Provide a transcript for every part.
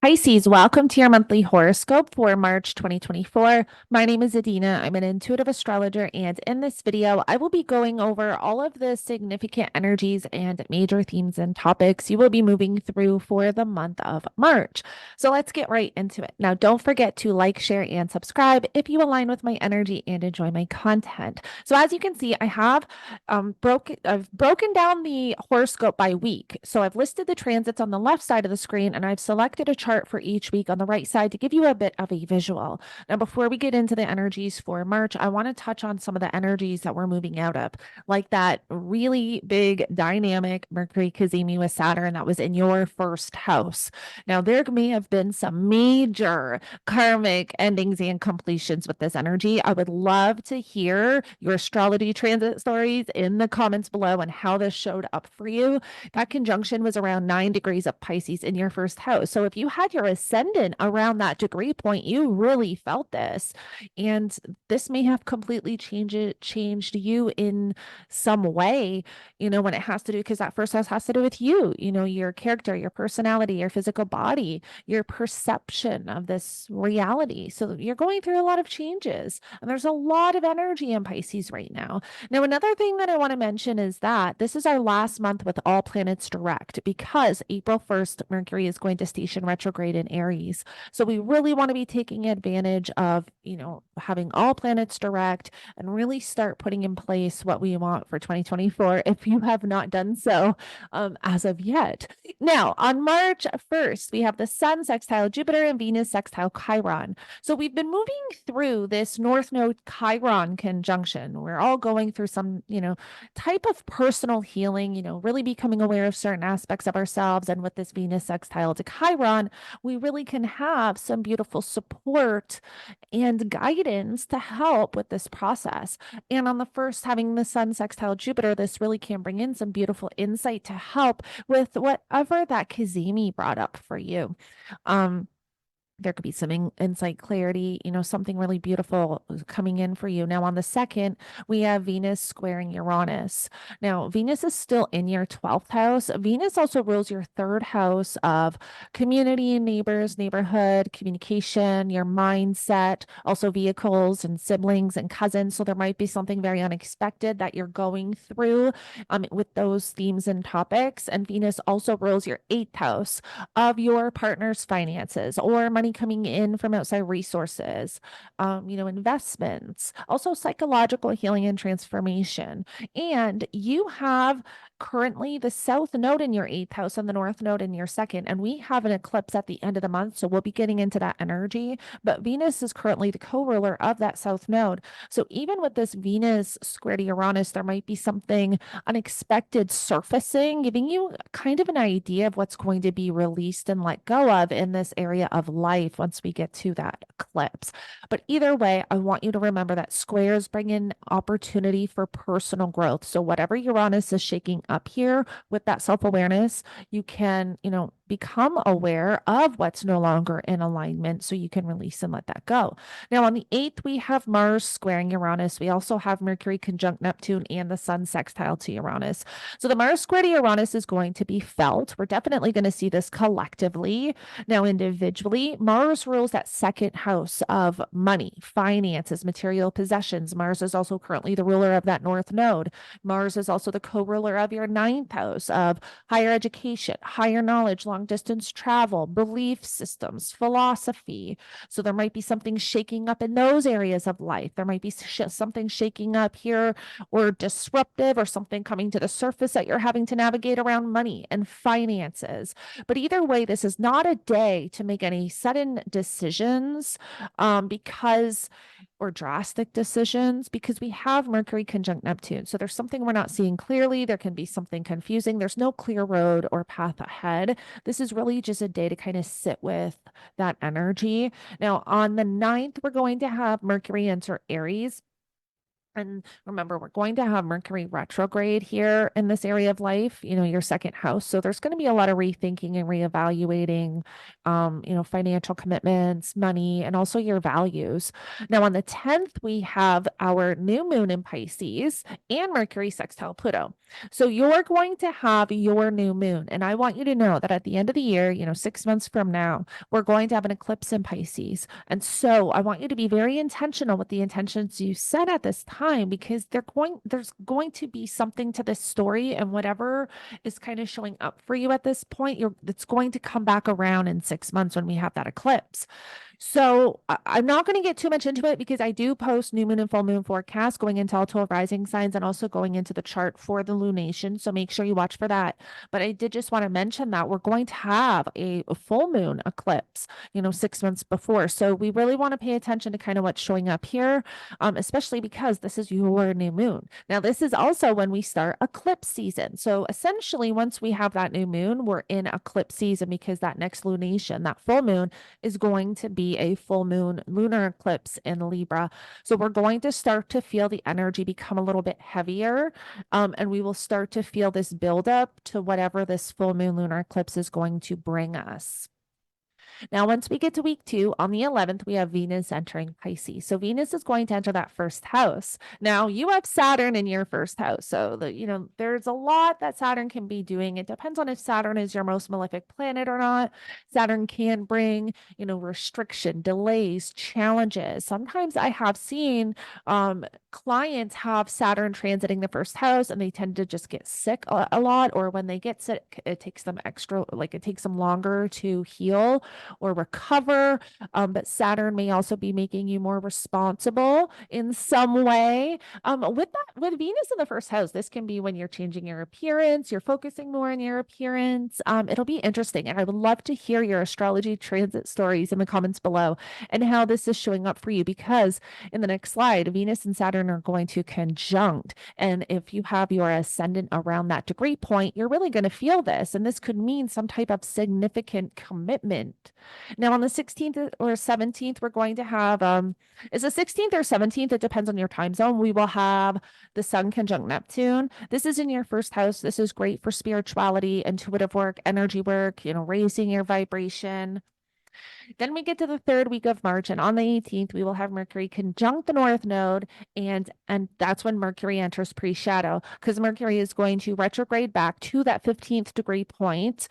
Pisces, welcome to your monthly horoscope for March 2024. My name is Adina. I'm an intuitive astrologer, and in this video, I will be going over all of the significant energies and major themes and topics you will be moving through for the month of March. So let's get right into it. Now, don't forget to like, share, and subscribe if you align with my energy and enjoy my content. So as you can see, I've broken down the horoscope by week. So I've listed the transits on the left side of the screen, and I've selected a chart for each week on the right side to give you a bit of a visual. Now, before we get into the energies for March, I want to touch on some of the energies that we're moving out of, like that really big dynamic Mercury cazimi with Saturn that was in your first house. Now, there may have been some major karmic endings and completions with this energy. I would love to hear your astrology transit stories in the comments below and how this showed up for you. That conjunction was around 9 degrees of Pisces in your first house. So if you had your ascendant around that degree point, you really felt this. And this may have completely changed you in some way, when it has to do, because that first house has to do with you, your character, your personality, your physical body, your perception of this reality. So you're going through a lot of changes, and there's a lot of energy in Pisces right now. Now, another thing that I want to mention is that this is our last month with all planets direct because April 1st, Mercury is going to station retrograde in Aries. So we really want to be taking advantage of, having all planets direct and really start putting in place what we want for 2024 if you have not done so as of yet. Now, on March 1st, we have the Sun sextile Jupiter and Venus sextile Chiron. So we've been moving through this North Node Chiron conjunction. We're all going through some, type of personal healing, really becoming aware of certain aspects of ourselves. And with this Venus sextile to Chiron, we really can have some beautiful support and guidance to help with this process. And on the first, having the Sun sextile Jupiter, this really can bring in some beautiful insight to help with whatever that cazimi brought up for you. There could be some insight, clarity, something really beautiful coming in for you. Now, on the second, we have Venus squaring Uranus. Now, Venus is still in your 12th house. Venus also rules your third house of community and neighbors, neighborhood, communication, your mindset, also vehicles and siblings and cousins. So there might be something very unexpected that you're going through with those themes and topics. And Venus also rules your 8th house of your partner's finances or money coming in from outside resources, investments, also psychological healing and transformation. And you have currently the South Node in your 8th house and the North Node in your second. And we have an eclipse at the end of the month. So we'll be getting into that energy. But Venus is currently the co-ruler of that South Node. So even with this Venus square to Uranus, there might be something unexpected surfacing, giving you kind of an idea of what's going to be released and let go of in this area of life once we get to that eclipse. But either way, I want you to remember that squares bring in opportunity for personal growth. So whatever Uranus is shaking up here with that self-awareness, you can, become aware of what's no longer in alignment so you can release and let that go. Now, on the 8th, we have Mars squaring Uranus. We also have Mercury conjunct Neptune and the Sun sextile to Uranus. So the Mars square to Uranus is going to be felt. We're definitely going to see this collectively. Now, individually, Mars rules that second house of money, finances, material possessions. Mars is also currently the ruler of that North Node. Mars is also the co-ruler of your 9th house of higher education, higher knowledge, long distance travel, belief systems, philosophy. So there might be something shaking up in those areas of life. There might be something shaking up here or disruptive or something coming to the surface that you're having to navigate around money and finances. But either way, this is not a day to make any sudden decisions or drastic decisions because we have Mercury conjunct Neptune. So there's something we're not seeing clearly. There can be something confusing. There's no clear road or path ahead. This is really just a day to kind of sit with that energy. Now, on the 9th, we're going to have Mercury enter Aries. And remember, we're going to have Mercury retrograde here in this area of life, your second house. So there's going to be a lot of rethinking and reevaluating, financial commitments, money, and also your values. Now, on the 10th, we have our new moon in Pisces and Mercury sextile Pluto. So you're going to have your new moon. And I want you to know that at the end of the year, 6 months from now, we're going to have an eclipse in Pisces. And so I want you to be very intentional with the intentions you set at this time, because there's going to be something to this story, and whatever is kind of showing up for you at this point, it's going to come back around in 6 months when we have that eclipse. So I'm not going to get too much into it because I do post new moon and full moon forecasts going into all 12 rising signs and also going into the chart for the lunation. So make sure you watch for that. But I did just want to mention that we're going to have a full moon eclipse, 6 months before. So we really want to pay attention to kind of what's showing up here, especially because this is your new moon. Now, this is also when we start eclipse season. So essentially, once we have that new moon, we're in eclipse season because that next lunation, that full moon, is going to be a full moon lunar eclipse in Libra. So we're going to start to feel the energy become a little bit heavier. And we will start to feel this buildup to whatever this full moon lunar eclipse is going to bring us. Now, once we get to week 2, on the 11th, we have Venus entering Pisces. So Venus is going to enter that first house. Now, you have Saturn in your first house. So there's a lot that Saturn can be doing. It depends on if Saturn is your most malefic planet or not. Saturn can bring, restriction, delays, challenges. Sometimes I have seen clients have Saturn transiting the first house and they tend to just get sick a lot, or when they get sick, it takes them it takes them longer to heal or recover. But Saturn may also be making you more responsible in some way. With Venus in the first house, this can be when you're changing your appearance, you're focusing more on your appearance. It'll be interesting. And I would love to hear your astrology transit stories in the comments below and how this is showing up for you, because in the next slide, Venus and Saturn are going to conjunct. And if you have your ascendant around that degree point, you're really going to feel this. And this could mean some type of significant commitment. Now, on the 16th or 17th, we're going to have, is the 16th or 17th? It depends on your time zone. We will have the Sun conjunct Neptune. This is in your first house. This is great for spirituality, intuitive work, energy work, raising your vibration. Then we get to the third week of March, and on the 18th, we will have Mercury conjunct the North Node, and that's when Mercury enters pre-shadow, because Mercury is going to retrograde back to that 15th degree point.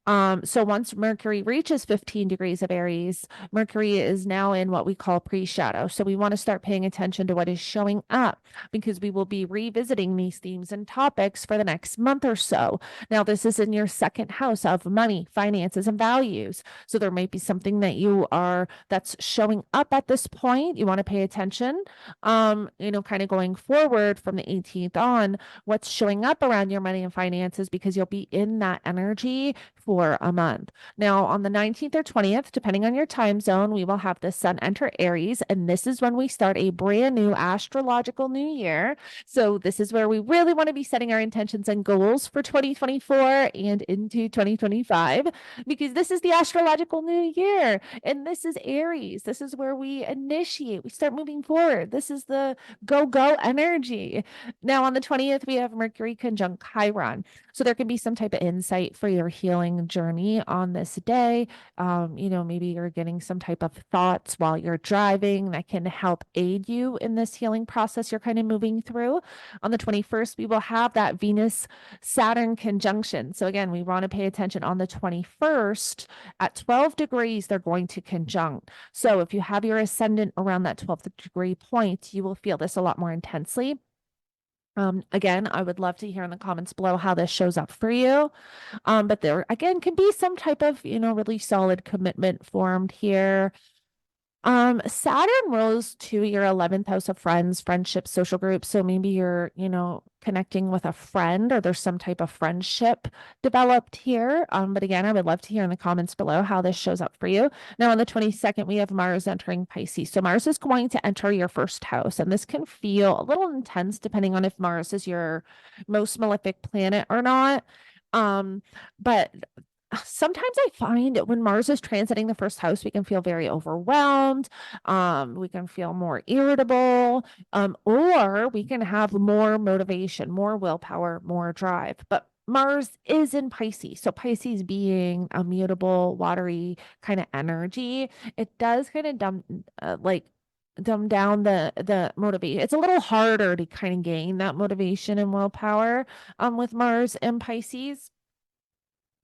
So once Mercury reaches 15 degrees of Aries, Mercury is now in what we call pre-shadow. So we want to start paying attention to what is showing up, because we will be revisiting these themes and topics for the next month or so. Now, this is in your second house of money, finances, and values. So there might be something that's showing up at this point. You want to pay attention, kind of going forward from the 18th on, what's showing up around your money and finances, because you'll be in that energy for a month. Now, on the 19th or 20th, depending on your time zone, we will have the Sun enter Aries, and this is when we start a brand new astrological new year. So this is where we really want to be setting our intentions and goals for 2024 and into 2025, because this is the astrological new year. And this is Aries. This is where we initiate, we start moving forward. This is the go energy. Now, on the 20th, we have Mercury conjunct Chiron. So there can be some type of insight for your healing journey on this day. Maybe you're getting some type of thoughts while you're driving that can help aid you in this healing process you're kind of moving through. On the 21st, we will have that Venus Saturn conjunction. So again, we want to pay attention on the 21st at 12 degrees, they're going to conjunct. So if you have your ascendant around that 12th degree point, you will feel this a lot more intensely. Again, I would love to hear in the comments below how this shows up for you. But there again can be some type of, really solid commitment formed here. Saturn rose to your 11th house of friends, friendships, social groups. So maybe you're, connecting with a friend, or there's some type of friendship developed here. But again, I would love to hear in the comments below how this shows up for you. Now, on the 22nd, we have Mars entering Pisces. So Mars is going to enter your first house, and this can feel a little intense depending on if Mars is your most malefic planet or not. But sometimes I find when Mars is transiting the first house, we can feel very overwhelmed. We can feel more irritable, or we can have more motivation, more willpower, more drive. But Mars is in Pisces. So Pisces being a mutable, watery kind of energy, it does kind of dumb down the motivation. It's a little harder to kind of gain that motivation and willpower with Mars and Pisces.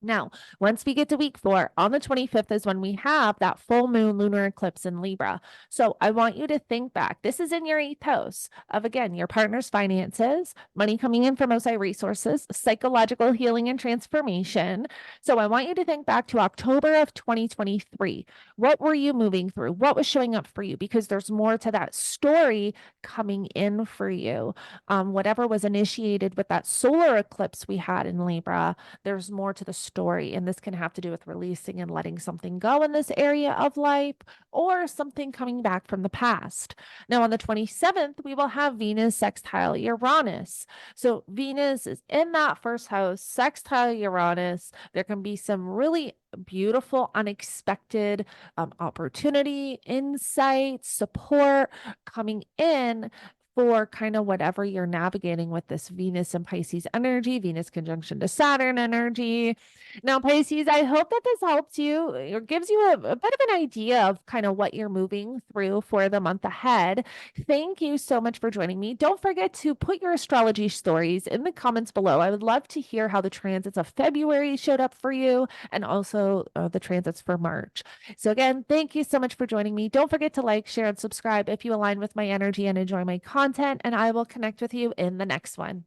Now, once we get to week 4, on the 25th is when we have that full moon lunar eclipse in Libra. So I want you to think back. This is in your 8th house of, again, your partner's finances, money coming in from outside resources, psychological healing and transformation. So I want you to think back to October of 2023. What were you moving through? What was showing up for you? Because there's more to that story coming in for you. Whatever was initiated with that solar eclipse we had in Libra, there's more to the story. And this can have to do with releasing and letting something go in this area of life or something coming back from the past. Now, on the 27th, we will have Venus sextile Uranus. So, Venus is in that first house, sextile Uranus. There can be some really beautiful, unexpected opportunity, insight, support coming in for kind of whatever you're navigating with this Venus and Pisces energy, Venus conjunction to Saturn energy. Now, Pisces, I hope that this helps you or gives you a bit of an idea of kind of what you're moving through for the month ahead. Thank you so much for joining me. Don't forget to put your astrology stories in the comments below. I would love to hear how the transits of February showed up for you and also the transits for March. So again, thank you so much for joining me. Don't forget to like, share, and subscribe if you align with my energy and enjoy my content, and I will connect with you in the next one.